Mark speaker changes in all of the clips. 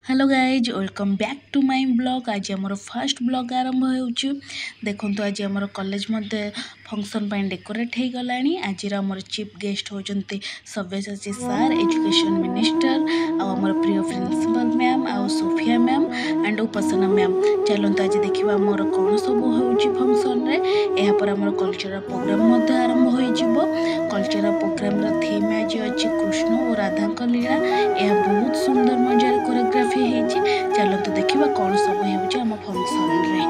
Speaker 1: Hello guys welcome back to my blog. आज आमर first blog आरंभ हो देखो आज आमर कॉलेज मध्य फंक्शन पर डेकोरेट हो गलानी। आज आमर चीफ गेस्ट होचंती सव्यसाची सर एजुकेशन मिनिस्टर आमर प्रिय प्रिंसिपल मैम आ Sophia ma'am and Upasana ma'am. चलते आज देखा आमर कौन सब हो फंक्शन रे। यापर आमर कल्चरल प्रोग्राम आरंभ हो। कल्चरल प्रोग्राम थीम आज अच्छी कृष्ण और राधा लीला। यह बहुत सुंदर मजार कोरियोग्राफी चलते देखा कौन सब हो फंक्शन रे।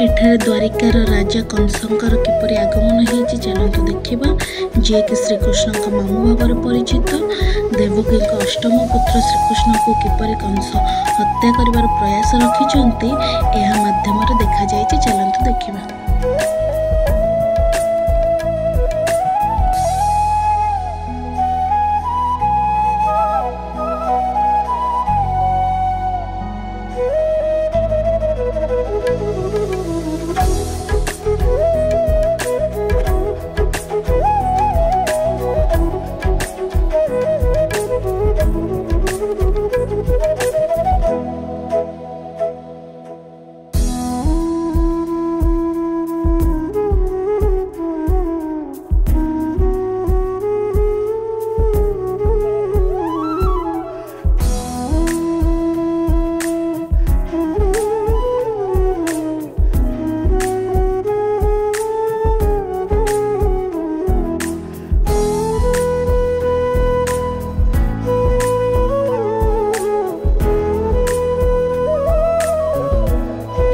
Speaker 1: एठारे द्वारिकार राजा कंसंकर किपरि आगमन होइछि चलंतु देखिबा। जे कि श्रीकृष्ण का मामू भाव परिचित देवकी अष्टम पुत्र श्रीकृष्ण को किपरि कंस हत्या करिवार प्रयास रखिछन्ति एहा माध्यम रे देखा जाइछि। चलंतु देखिबा।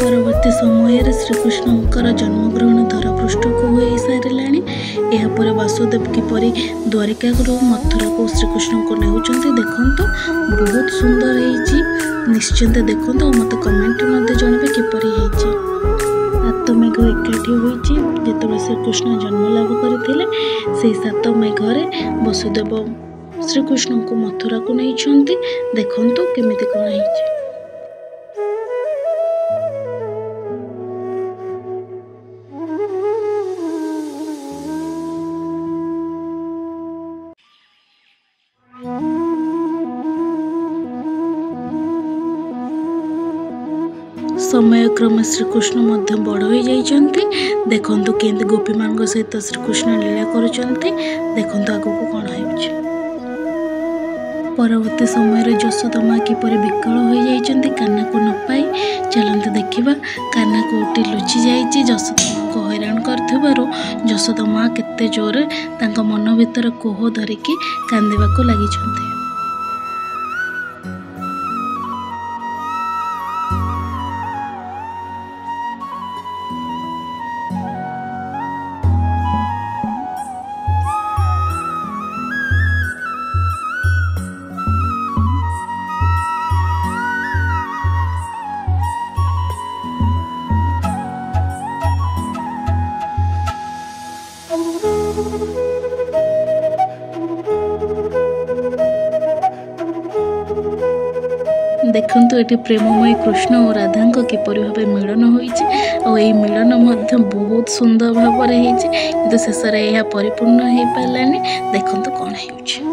Speaker 1: परवर्ती समय श्रीकृष्णकर जन्मग्रहण धरापृष्ठ को हो सारे। यापर वासुदेव किपर द्वारिका मथुरा को श्रीकृष्ण को नेउचंती देखंतु बहुत सुंदर है। निश्चिंत देखंतु और मत कमेंट मध्य जनबे किपर है। सात मेघ एकाठी होइछि जेतबे श्रीकृष्ण जन्म लाभ करथिले से सात मेघरे वसुदेव श्रीकृष्ण को मथुरा को नेइछंती देखंतु केमिति कोन है। समय क्रम श्रीकृष्ण मध्य बड़ हो जाइछन्ति देखंतु केंति गोपी मान सहित श्रीकृष्ण लीला करुछन्ति देखंतु आगु को कोन होइछ। परवर्ती समय यशोदा माँ किपरि विकल हो जाइछन्ति कान्हा को न पाई। चलंतु देखिबा कान्हा कोटी लुचि जाइछि यशोदा माँ को हैरान करथिबारु यशोदा माँ केते जोरे तांका मन भीतर कोह धरिकी कांदिबा को लागिछन्ति। देखंतु एटी प्रेममय कृष्ण और राधा किपरि भाबे मिलन होइछि और एई मिलन मध्य बहुत सुंदर भाव रे होइछि किंतु शेष रे यह परिपूर्ण हो पालानी। देखंतु कोन होइछि।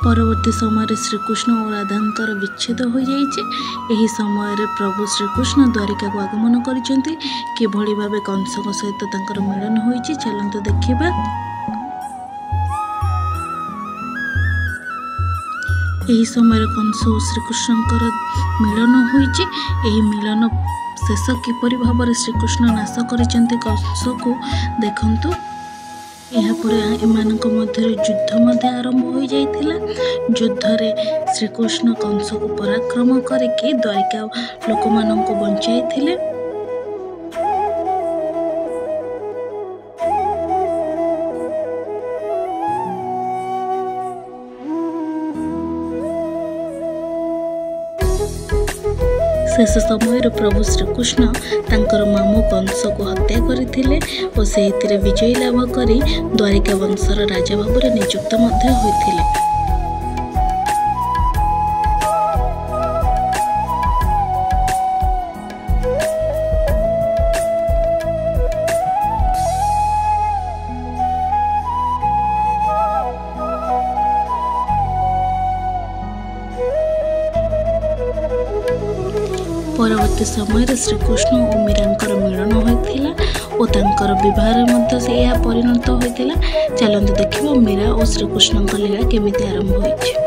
Speaker 1: परवर्ती समय श्रीकृष्ण और राधांकर विच्छेद हो जाइए। यही समय प्रभु श्रीकृष्ण द्वारिका को आगमन करिसेंती। किभଳି भाबे कंस सहित तांकर मिलन होइछि चलंतु देखिबा। यही समय कंस और श्रीकृष्णकर मिलन होइछि। यही मिलन शेष किपरि भाबरे श्रीकृष्ण नाश करिसेंती कंस को देखंतु। यापर एमानक मध्य युद्ध मध्य आरंभ हो जाइथिला। युद्धरे श्रीकृष्ण कंस को पराक्रम करके द्वारिका लोक मानक बंचाइथिले। शेष समय प्रभु श्रीकृष्ण तांकर मामू कंस को हत्या करथिले और से विजय लाभ करी द्वारिका वंशर राजा भाव नियुक्त मध्य होइथिले। परवर्ती समय श्रीकृष्ण और मीरांकर मिलन होइथिला और तांकर विवाह मध्य से यह परिणत होइथिला। चलंतु देखिबा मीरा और श्रीकृष्ण लीला केमिति आरंभ होइछि।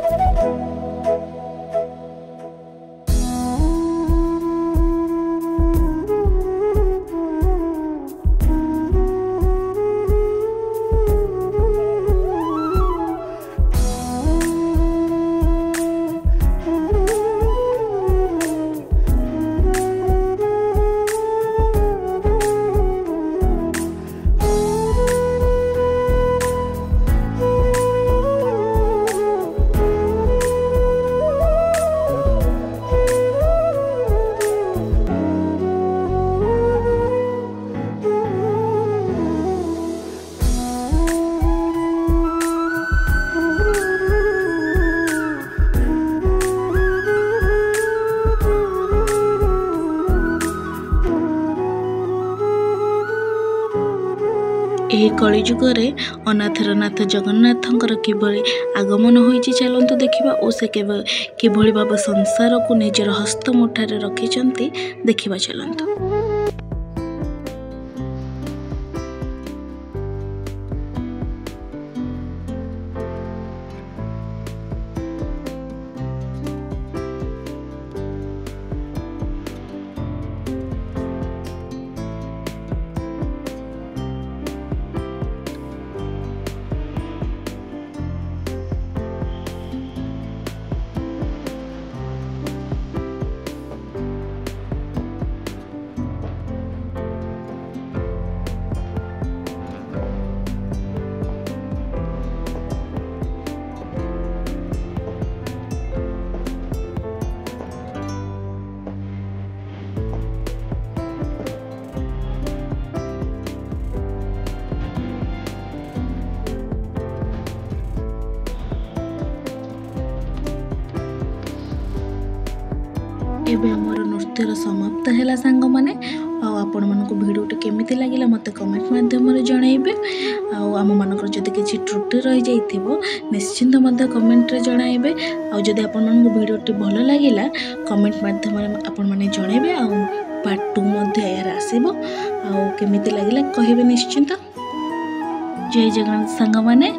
Speaker 1: ଏହି କଳିଯୁଗରେ ଅନାଥର ନାଥ ଜଗନ୍ନାଥଙ୍କର କିଭଳି ଆଗମନ ହୋଇଛି ଚାଲନ୍ତୁ ଦେଖିବା ଓ ସେ କିଭଳି ଭାବେ ସଂସାରକୁ ନିଜର ହସ୍ତ ମୁଠାରେ ରଖିଛନ୍ତି ଦେଖିବା ଚାଲନ୍ତୁ। एबे हमर नृत्यर समाप्त हैला सांग माने आपण मानको वीडियोटी केमिति लागिला मते कमेंट माध्यम रे जणाइबे। आम मानकर जदि किछि त्रुटि रहि जाइथिबो निश्चिंत मते कमेंट रे जणाइबे। जदि आपण मानको वीडियोटी भलो लागिला कमेंट माध्यम रे आपण माने जणाइबे। पार्ट 2 मध्ये यार आसीबो केमिति लागिला कहिबे निश्चिंत। जय जगन्नाथ सांग माने।